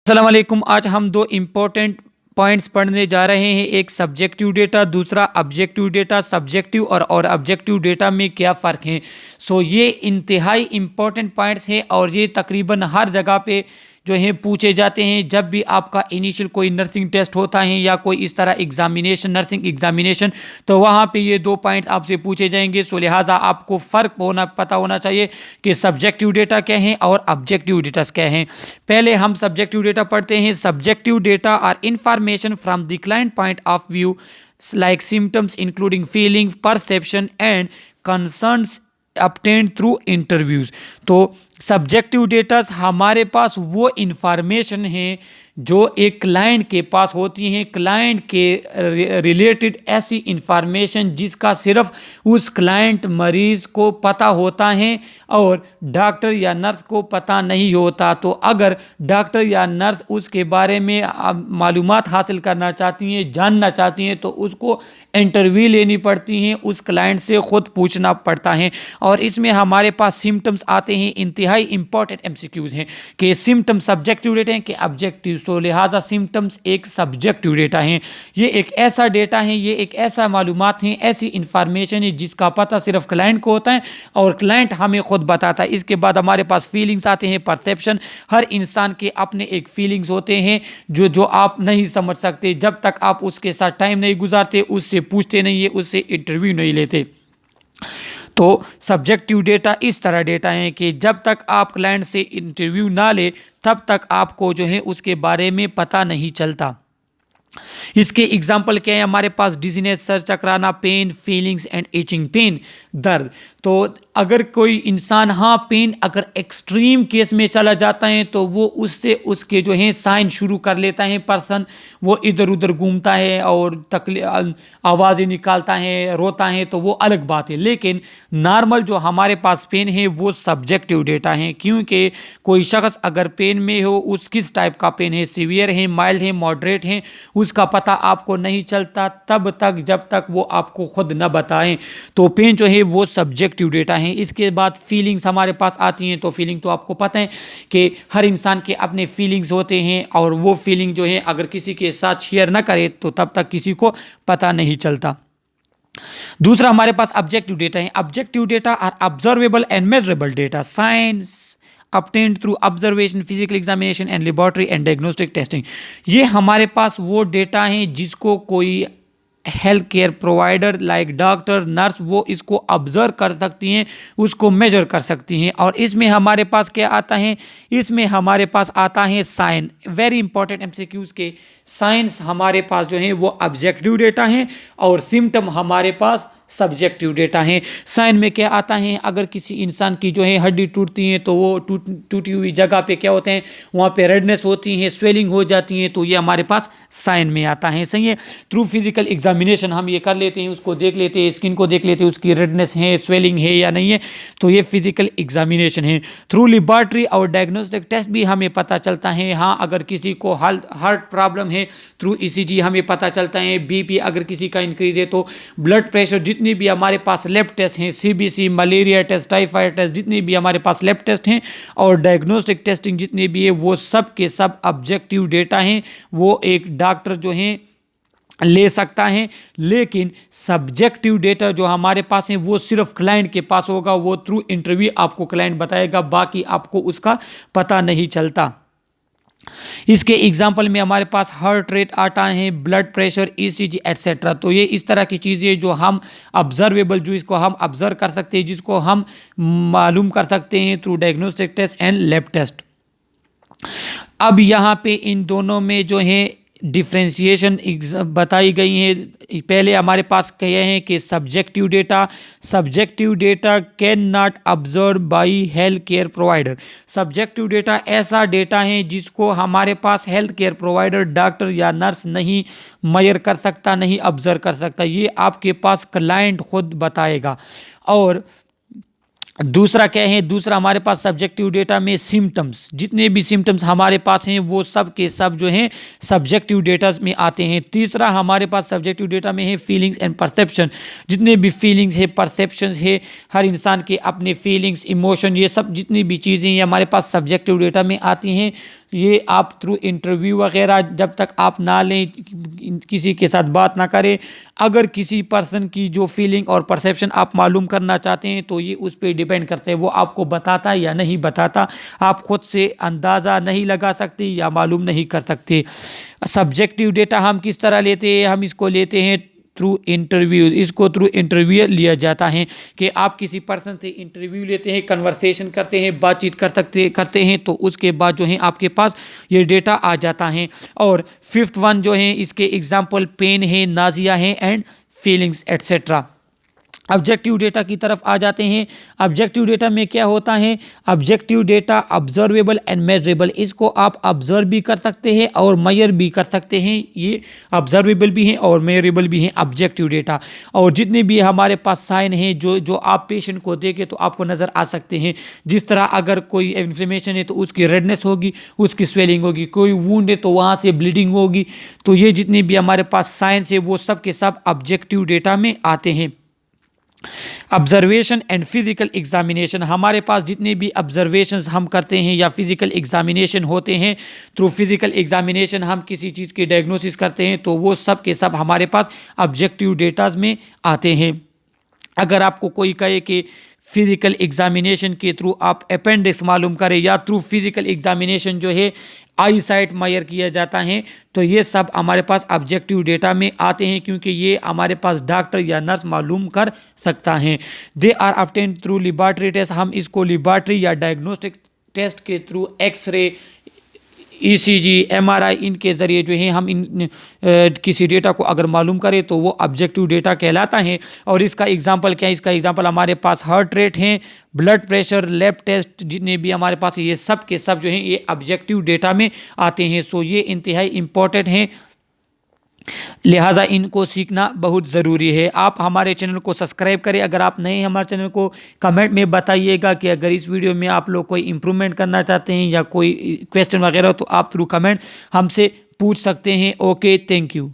अस्सलाम वालेकुम। आज हम दो इम्पोर्टेंट पॉइंट्स पढ़ने जा रहे हैं। एक सब्जेक्टिव डेटा, दूसरा ऑब्जेक्टिव डेटा। सब्जेक्टिव और ऑब्जेक्टिव डेटा में क्या फ़र्क है। ये इंतहाई इम्पोर्टेंट पॉइंट्स हैं और ये तकरीबन हर जगह पे जो है पूछे जाते हैं। जब भी आपका इनिशियल कोई नर्सिंग टेस्ट होता है या कोई इस तरह एग्जामिनेशन, नर्सिंग एग्जामिनेशन, तो वहाँ पे ये दो पॉइंट्स आपसे पूछे जाएंगे। लिहाजा आपको फ़र्क पता होना चाहिए कि सब्जेक्टिव डेटा क्या है और ऑब्जेक्टिव डेटा क्या हैं। पहले हम सब्जेक्टिव डेटा पढ़ते हैं। Subjective data are information from the client point of view like symptoms including feeling, perception and concerns obtained through interviews. तो सब्जेक्टिव डेटा हमारे पास वो इंफॉर्मेशन है जो एक क्लाइंट के पास होती हैं। क्लाइंट के रिलेटेड ऐसी इंफॉर्मेशन जिसका सिर्फ उस क्लाइंट मरीज को पता होता है और डॉक्टर या नर्स को पता नहीं होता। तो अगर डॉक्टर या नर्स उसके बारे में मालूमात हासिल करना चाहती हैं, जानना चाहती हैं, तो उसको इंटरव्यू लेनी पड़ती हैं, उस क्लाइंट से ख़ुद पूछना पड़ता है। और इसमें हमारे पास सिम्टम्स आते हैं। इंतहाई इंपॉर्टेंट एमसीक्यूज हैं कि सिम्टम सब्जेक्टिव डेटा हैं कि ऑब्जेक्टिव। तो लिहाजा सिम्टम्स एक सब्जेक्टिव डेटा हैं। ये एक ऐसा डेटा है, ये एक ऐसा मालूमात हैं, ऐसी इंफॉर्मेशन है जिसका पता सिर्फ क्लाइंट को होता है और क्लाइंट हमें खुद बताता है। इसके बाद हमारे पास फीलिंग्स आते हैं, परसेप्शन। हर इंसान के अपने एक फीलिंग्स होते हैं जो आप नहीं समझ सकते जब तक आप उसके साथ टाइम नहीं गुजारते, उससे पूछते नहीं है, उससे इंटरव्यू नहीं लेते। तो सब्जेक्टिव डेटा इस तरह डेटा है कि जब तक आप क्लाइंट से इंटरव्यू ना ले तब तक आपको जो है उसके बारे में पता नहीं चलता। इसके एग्जाम्पल क्या है हमारे पास। डिजीनेस, सर चकराना, pain, feelings and itching. Pain, दर्द। तो अगर कोई इंसान पेन अगर एक्सट्रीम केस में चला जाता है तो वो उससे उसके जो है साइन शुरू कर लेता है पर्सन। वो इधर उधर घूमता है और आवाज़ें निकालता है, रोता है, तो वो अलग बात है। लेकिन नॉर्मल जो हमारे पास पेन है वो सब्जेक्टिव डेटा है, क्योंकि कोई शख्स अगर पेन में हो, उस किस टाइप का पेन है, सीवियर है, माइल्ड है, मॉडरेट है, उसका पता आपको नहीं चलता तब तक जब तक वो आपको खुद न बताएं। तो पेन जो है वो सब्जेक्टिव डेटा है। इसके बाद फीलिंग्स हमारे पास आती हैं। तो फीलिंग तो आपको पता है कि हर इंसान के अपने फीलिंग्स होते हैं और वो फीलिंग जो है अगर किसी के साथ शेयर ना करे तो तब तक किसी को पता नहीं चलता। दूसरा हमारे पास ऑब्जेक्टिव डेटा है। Objective data are observable and measurable data, signs obtained through observation, physical examination and laboratory and diagnostic testing। ये हमारे पास वो डेटा हैं जिसको कोई health care provider like doctor, nurse, वो इसको ऑब्जर्व कर सकती हैं, उसको मेजर कर सकती हैं। और इसमें हमारे पास क्या आता है, इसमें हमारे पास आता है साइन। वेरी इंपॉर्टेंट एमसीक्यूज के साइंस हमारे पास जो है वो ऑब्जेक्टिव डेटा हैं और सिम्टम हमारे पास सब्जेक्टिव डेटा है। साइन में क्या आता है, अगर किसी इंसान की जो है हड्डी टूटती है तो वो टूटी हुई जगह पे क्या होते हैं, वहाँ पे रेडनेस होती है, स्वेलिंग हो जाती है, तो ये हमारे पास साइन में आता है। सही है। थ्रू फिजिकल एग्जामिनेशन हम ये कर लेते हैं, उसको देख लेते हैं, स्किन को देख लेते हैं, उसकी रेडनेस है, स्वेलिंग है या नहीं है, तो ये फिजिकल एग्जामिनेशन है। थ्रू लेबॉरेटरी और डायग्नोस्टिक टेस्ट भी हमें पता चलता है। हाँ, अगर किसी को हार्ट प्रॉब्लम है, थ्रू ईसीजी हमें पता चलता है। बीपी अगर किसी का इंक्रीज है, तो ब्लड प्रेशर, जितनी भी हमारे पास लैब टेस्ट हैं, CBC, malaria test, typhoid test, जितनी भी हमारे पास लैब टेस्ट हैं और डायग्नोस्टिक टेस्टिंग जितनी भी है, वो सब के सब ऑब्जेक्टिव डेटा हैं। वो एक डॉक्टर जो हैं ले सकता है। लेकिन सब्जेक्टिव डेटा जो हमारे पास है वो सिर्फ क्लाइंट के पास होगा। वो थ्रू इंटरव्यू आपको क्लाइंट बताएगा, बाकी आपको उसका पता नहीं चलता। इसके एग्जाम्पल में हमारे पास हार्ट रेट आता है, ब्लड प्रेशर, ईसीजी एटसेट्रा। तो ये इस तरह की चीज़ें जो हम ऑब्जर्वेबल, जो इसको हम ऑब्जर्व कर सकते हैं, जिसको हम मालूम कर सकते हैं through diagnostic test and lab test. अब यहाँ पे इन दोनों में जो है डिफ्रेंशिएशन बताई गई है। पहले हमारे पास कहे हैं कि subjective data can not observe by health care provider. Subjective data ऐसा डेटा है जिसको हमारे पास हेल्थ केयर प्रोवाइडर, डॉक्टर या नर्स नहीं मेजर कर सकता, नहीं ऑब्जर्व कर सकता। ये आपके पास क्लाइंट खुद बताएगा। और दूसरा क्या है, दूसरा हमारे पास सब्जेक्टिव डेटा में सिम्टम्स, जितने भी सिम्टम्स हमारे पास हैं वो सब के सब जो हैं सब्जेक्टिव डेटा में आते हैं। तीसरा हमारे पास सब्जेक्टिव डेटा में है फीलिंग्स एंड परसेप्शन। जितने भी फीलिंग्स है, परसेप्शंस है, हर इंसान के अपने फीलिंग्स, इमोशन, ये सब जितनी भी चीज़ें ये हमारे पास सब्जेक्टिव डेटा में आती हैं। ये आप थ्रू इंटरव्यू वगैरह जब तक आप ना लें, किसी के साथ बात ना करें, अगर किसी पर्सन की जो फीलिंग और परसेप्शन आप मालूम करना चाहते हैं तो ये उस पर डिपेंड करते हैं वो आपको बताता है या नहीं बताता। आप खुद से अंदाज़ा नहीं लगा सकते या मालूम नहीं कर सकते। सब्जेक्टिव डेटा हम किस तरह लेते हैं, हम इसको लेते हैं थ्रू इंटरव्यू। इसको थ्रू इंटरव्यू लिया जाता है कि आप किसी पर्सन से इंटरव्यू लेते हैं, कन्वर्सेशन करते हैं, बातचीत करते हैं, तो उसके बाद जो है आपके पास ये डेटा आ जाता है। और फिफ्थ वन जो है इसके एग्जांपल पेन है, नाजिया है and feelings etcetera. Objective data की तरफ आ जाते हैं। ऑब्जेक्टिव डेटा में क्या होता है, objective data observable and measurable, इसको आप ऑब्जर्व भी कर सकते हैं और मेजर भी कर सकते हैं। ये ऑब्जर्वेबल भी हैं और मेजरेबल भी हैं ऑब्जेक्टिव डेटा। और जितने भी हमारे पास साइन हैं जो आप पेशेंट को देंगे तो आपको नज़र आ सकते हैं। जिस तरह अगर कोई इन्फ्लेमेशन है तो उसकी रेडनेस होगी, उसकी स्वेलिंग होगी, कोई वूंड है तो वहाँ से ब्लीडिंग होगी। तो ये जितने भी हमारे पास साइंस है वो सब के सब ऑब्जेक्टिव डेटा में आते हैं। ऑब्जर्वेशन एंड फिजिकल एग्जामिनेशन, हमारे पास जितने भी ऑब्जर्वेशंस हम करते हैं या फिजिकल एग्जामिनेशन होते हैं, थ्रू फिजिकल एग्जामिनेशन हम किसी चीज़ की डायग्नोसिस करते हैं तो वो सब के सब हमारे पास ऑब्जेक्टिव डेटाज में आते हैं। अगर आपको कोई कहे कि फिजिकल एग्जामिनेशन के थ्रू आप अपेंडिक्स मालूम करें या थ्रू फिजिकल एग्जामिनेशन जो है आई साइट मायर किया जाता है, तो ये सब हमारे पास ऑब्जेक्टिव डेटा में आते हैं क्योंकि ये हमारे पास डॉक्टर या नर्स मालूम कर सकता है। They are obtained through laboratory test, हम इसको लेबॉरेटरी या डायग्नोस्टिक टेस्ट के थ्रू एक्सरे, ECG, MRI इनके ज़रिए जो है हम किसी डेटा को अगर मालूम करें तो वो ऑब्जेक्टिव डेटा कहलाता है। और इसका एग्जांपल क्या है, इसका एग्जांपल हमारे पास हार्ट रेट हैं, ब्लड प्रेशर, लैब टेस्ट, जितने भी हमारे पास ये सब के सब जो हैं ये ऑब्जेक्टिव डेटा में आते हैं। सो ये इंतहाई इम्पोर्टेंट हैं, लिहाजा इनको सीखना बहुत ज़रूरी है। आप हमारे चैनल को सब्सक्राइब करें। अगर आप नए हैं हमारे चैनल को कमेंट में बताइएगा कि अगर इस वीडियो में आप लोग कोई इम्प्रूवमेंट करना चाहते हैं या कोई क्वेश्चन वगैरह तो आप थ्रू कमेंट हमसे पूछ सकते हैं। Okay, thank you.